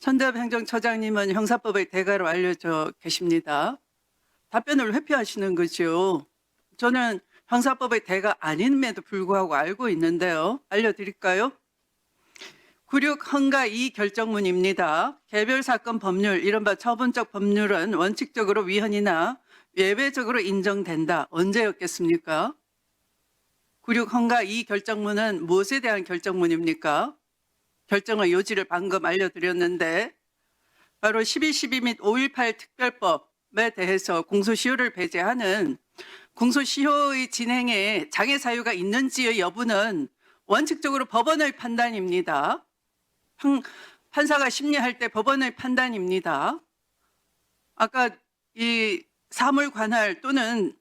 천대엽 행정처장님은 형사법의 대가로 알려져 계십니다. 답변을 회피하시는 거죠. 저는 형사법의 대가 아님에도 불구하고 알고 있는데요. 알려드릴까요? 96 헌가 2 결정문입니다. 개별 사건 법률, 이른바 처분적 법률은 원칙적으로 위헌이나 예외적으로 인정된다. 언제였겠습니까? 96 헌가 2 결정문은 무엇에 대한 결정문입니까? 결정의 요지를 방금 알려드렸는데 바로 12.12 및 5.18 특별법에 대해서 공소시효를 배제하는 공소시효의 진행에 장애 사유가 있는지의 여부는 원칙적으로 법원의 판단입니다. 판사가 심리할 때 법원의 판단입니다. 아까 이 사물관할 또는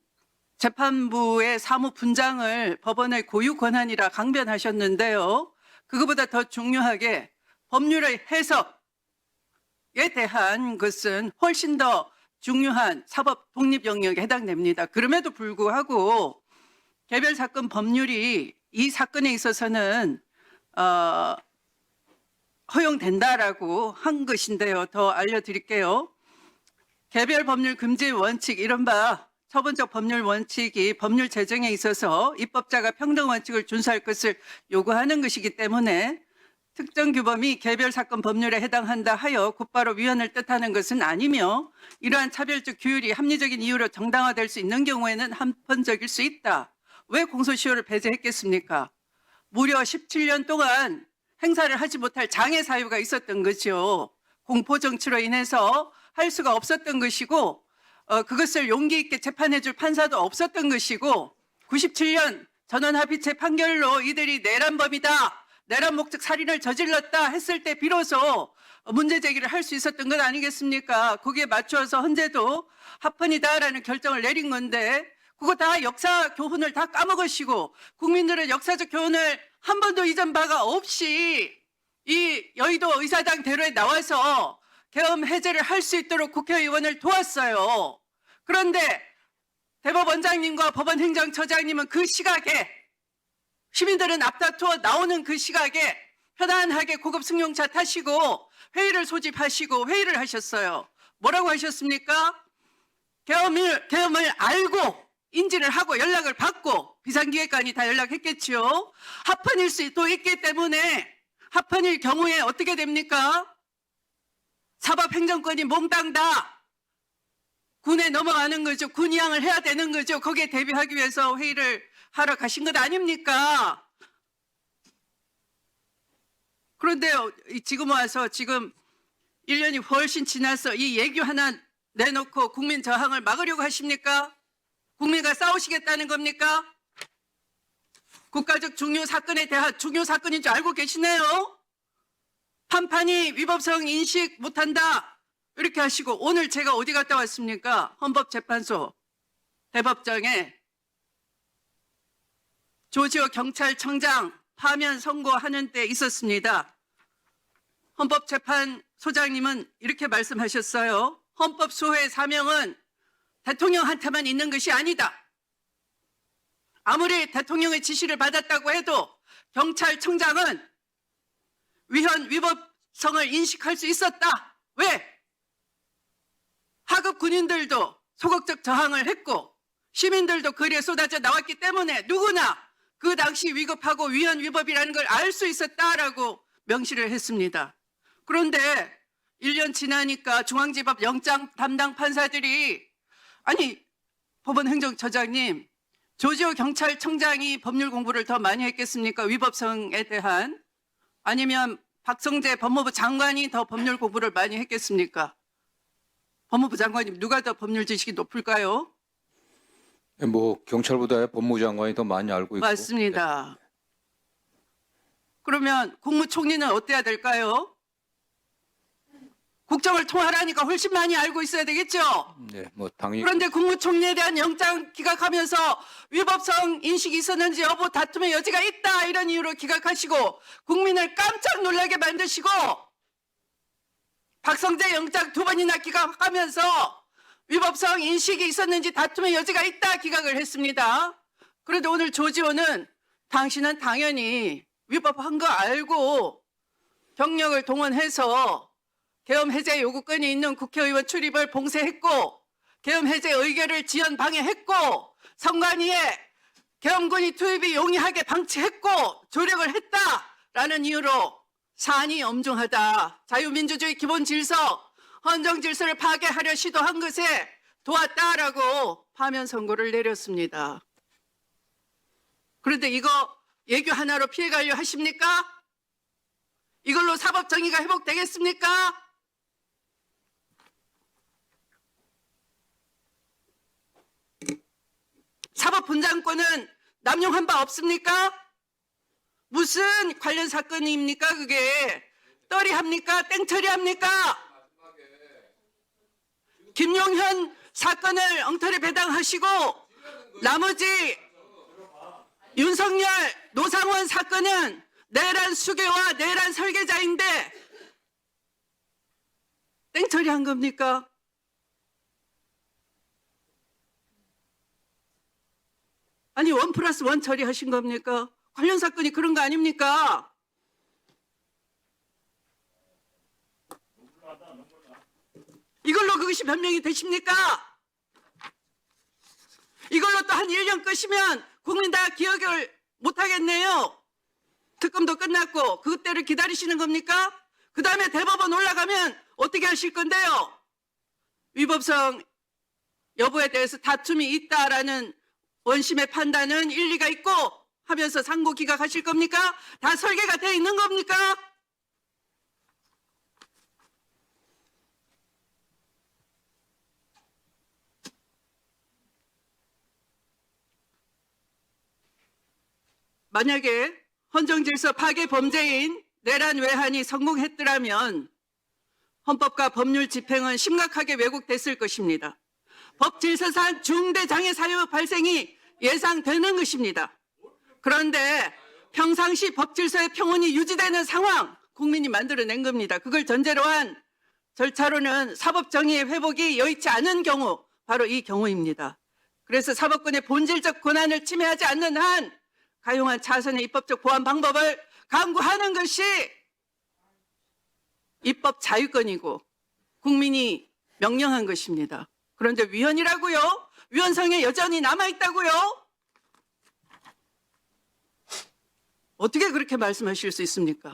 재판부의 사무분장을 법원의 고유 권한이라 강변하셨는데요. 그것보다 더 중요하게 법률의 해석에 대한 것은 훨씬 더 중요한 사법 독립 영역에 해당됩니다. 그럼에도 불구하고 개별 사건 법률이 이 사건에 있어서는 허용된다라고 한 것인데요. 더 알려드릴게요. 개별 법률 금지 원칙, 이른바 처분적 법률 원칙이 법률 제정에 있어서 입법자가 평등 원칙을 준수할 것을 요구하는 것이기 때문에 특정 규범이 개별 사건 법률에 해당한다 하여 곧바로 위헌을 뜻하는 것은 아니며 이러한 차별적 규율이 합리적인 이유로 정당화될 수 있는 경우에는 한편적일 수 있다. 왜 공소시효를 배제했겠습니까? 무려 17년 동안 행사를 하지 못할 장애 사유가 있었던 거죠. 공포 정치로 인해서 할 수가 없었던 것이고 그것을 용기 있게 재판해줄 판사도 없었던 것이고 97년 전원합의체 판결로 이들이 내란범이다, 내란 목적 살인을 저질렀다 했을 때 비로소 문제 제기를 할 수 있었던 것 아니겠습니까? 거기에 맞춰서 헌재도 합헌이다라는 결정을 내린 건데 그거 다 역사 교훈을 다 까먹으시고 국민들은 역사적 교훈을 한 번도 잊은 바가 없이 이 여의도 의사당 대로에 나와서 계엄 해제를 할 수 있도록 국회의원을 도왔어요. 그런데 대법원장님과 법원행정처장님은 그 시각에 시민들은 앞다투어 나오는 그 시각에 편안하게 고급 승용차 타시고 회의를 소집하시고 회의를 하셨어요. 뭐라고 하셨습니까? 계엄을 알고 인지를 하고 연락을 받고 비상기획관이 다 연락했겠지요. 합헌일 수도 있기 때문에 합헌일 경우에 어떻게 됩니까? 사법행정권이 몽땅 다 군에 넘어가는 거죠. 군이양을 해야 되는 거죠. 거기에 대비하기 위해서 회의를 하러 가신 것 아닙니까? 그런데 지금 와서 지금 1년이 훨씬 지나서 이 얘기 하나 내놓고 국민 저항을 막으려고 하십니까? 국민과 싸우시겠다는 겁니까? 국가적 중요 사건에 대한 중요 사건인 줄 알고 계시네요. 판판이 위법성 인식 못한다 이렇게 하시고 오늘 제가 어디 갔다 왔습니까? 헌법재판소 대법정에 조지호 경찰청장 파면 선고하는 때 있었습니다. 헌법재판소장님은 이렇게 말씀하셨어요. 헌법소의 사명은 대통령한테만 있는 것이 아니다. 아무리 대통령의 지시를 받았다고 해도 경찰청장은 위헌 위법성을 인식할 수 있었다. 왜? 하급 군인들도 소극적 저항을 했고 시민들도 거리에 쏟아져 나왔기 때문에 누구나 그 당시 위급하고 위헌 위법이라는 걸 알 수 있었다라고 명시를 했습니다. 그런데 1년 지나니까 중앙지법 영장 담당 판사들이 아니 법원행정처장님 조지호 경찰청장이 법률 공부를 더 많이 했겠습니까? 위법성에 대한 아니면 박성재 법무부 장관이 더 법률 공부를 많이 했겠습니까? 법무부 장관님 누가 더 법률 지식이 높을까요? 뭐 경찰보다 법무부 장관이 더 많이 알고 있고. 맞습니다. 그러면 국무총리는 어때야 될까요? 국정을 통할하니까 훨씬 많이 알고 있어야 되겠죠? 네, 뭐 당연히. 그런데 국무총리에 대한 영장 기각하면서 위법성 인식이 있었는지 여부 다툼의 여지가 있다 이런 이유로 기각하시고 국민을 깜짝 놀라게 만드시고 박성재 영장 2번이나 기각하면서 위법성 인식이 있었는지 다툼의 여지가 있다 기각을 했습니다. 그런데 오늘 조지호는 당신은 당연히 위법한 거 알고 경력을 동원해서 계엄 해제 요구권이 있는 국회의원 출입을 봉쇄했고 계엄 해제 의결을 지연 방해했고 선관위에 계엄군이 투입이 용이하게 방치했고 조력을 했다라는 이유로 사안이 엄중하다. 자유민주주의 기본 질서, 헌정 질서를 파괴하려 시도한 것에 도왔다라고 파면 선고를 내렸습니다. 그런데 이거 예규 하나로 피해가려 하십니까? 이걸로 사법 정의가 회복되겠습니까? 사법 분장권은 남용한 바 없습니까? 무슨 관련 사건입니까? 그게 떨이 합니까? 땡처리 합니까? 김용현 사건을 엉터리 배당하시고 나머지 윤석열, 노상원 사건은 내란 수괴와 내란 설계자인데 땡처리한 겁니까? 아니 1+1 처리하신 겁니까? 관련 사건이 그런 거 아닙니까? 이걸로 그것이 변명이 되십니까? 이걸로 또 한 1년 끄시면 국민 다 기억을 못하겠네요. 특검도 끝났고 그때를 기다리시는 겁니까? 그 다음에 대법원 올라가면 어떻게 하실 건데요? 위법성 여부에 대해서 다툼이 있다라는 원심의 판단은 일리가 있고 하면서 상고 기각하실 겁니까? 다 설계가 돼 있는 겁니까? 만약에 헌정질서 파괴 범죄인 내란 외환이 성공했더라면 헌법과 법률 집행은 심각하게 왜곡됐을 것입니다. 법질서상 중대장애 사유 발생이 예상되는 것입니다. 그런데 평상시 법질서의 평온이 유지되는 상황 국민이 만들어낸 겁니다. 그걸 전제로 한 절차로는 사법정의의 회복이 여의치 않은 경우 바로 이 경우입니다. 그래서 사법권의 본질적 권한을 침해하지 않는 한 가용한 차선의 입법적 보완 방법을 강구하는 것이 입법 자유권이고 국민이 명령한 것입니다. 그런데 위헌이라고요? 위헌성에 여전히 남아있다고요? 어떻게 그렇게 말씀하실 수 있습니까?